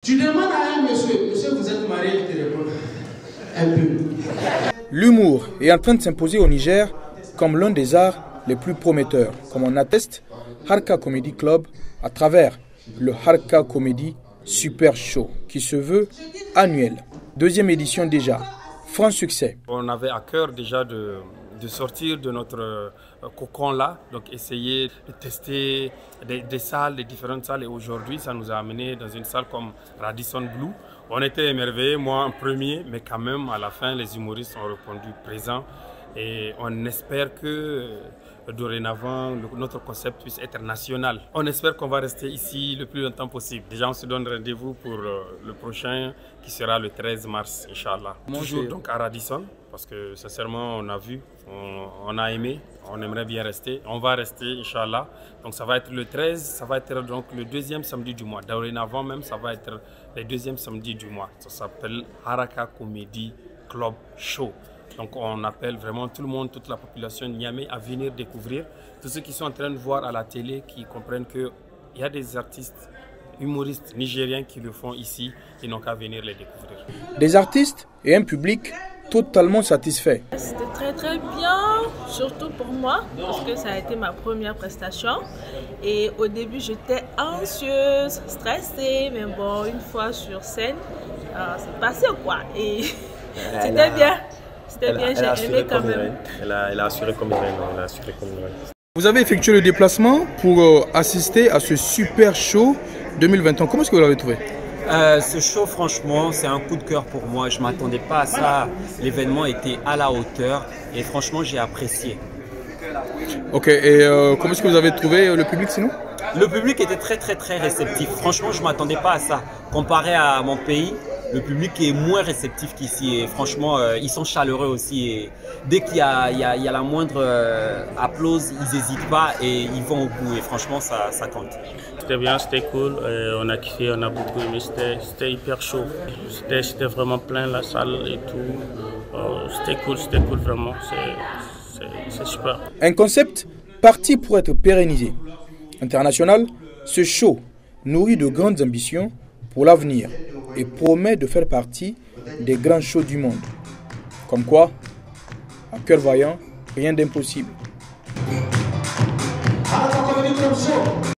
Tu demandes à un monsieur, monsieur, vous êtes marié, il te répond un peu. L'humour est en train de s'imposer au Niger comme l'un des arts les plus prometteurs, comme on atteste Harka Comedy Club à travers le Harka Comedy Super Show qui se veut annuel. Deuxième édition déjà, franc succès. On avait à cœur déjà de sortir de notre cocon là, donc essayer de tester des salles, des différentes salles, et aujourd'hui ça nous a amené dans une salle comme Radisson Blu. On était émerveillés, moi en premier, mais quand même à la fin les humoristes ont répondu présents et on espère que dorénavant notre concept puisse être national. On espère qu'on va rester ici le plus longtemps possible. Déjà on se donne rendez-vous pour le prochain qui sera le 13 mars, Inch'Allah. Toujours donc à Radisson, parce que sincèrement on a vu, on a aimé, on aimerait bien rester. On va rester, Inch'Allah. Donc ça va être le 13, ça va être donc le deuxième samedi du mois. Dorénavant même, ça va être le deuxième samedi du mois. Ça s'appelle Haraka Comedy Club Show. Donc on appelle vraiment tout le monde, toute la population de Niamey à venir découvrir. Tous ceux qui sont en train de voir à la télé, qui comprennent qu'il y a des artistes, humoristes nigériens qui le font ici, qui n'ont qu'à venir les découvrir. Des artistes et un public totalement satisfait. C'était très très bien, surtout pour moi, parce que ça a été ma première prestation. Et au début j'étais anxieuse, stressée, mais bon, une fois sur scène, c'est passé quoi. Et c'était bien. C'était bien, j'ai aimé quand même. Elle a assuré comme une reine. Vous avez effectué le déplacement pour assister à ce super show 2021. Comment est-ce que vous l'avez trouvé? Ce show, franchement, c'est un coup de cœur pour moi. Je ne m'attendais pas à ça. L'événement était à la hauteur et franchement, j'ai apprécié. Ok, et comment est-ce que vous avez trouvé le public sinon? Le public était très réceptif. Franchement, je ne m'attendais pas à ça. Comparé à mon pays, le public est moins réceptif qu'ici et franchement, ils sont chaleureux aussi. Et dès qu'il y a la moindre applause, ils n'hésitent pas et ils vont au bout. Et franchement, ça compte. C'était bien, c'était cool. On a kiffé, on a beaucoup aimé. C'était hyper chaud. C'était vraiment plein la salle et tout. C'était cool vraiment. C'est super. Un concept parti pour être pérennisé. International, ce show nourrit de grandes ambitions pour l'avenir et promet de faire partie des grands shows du monde. Comme quoi, à cœur vaillant, rien d'impossible.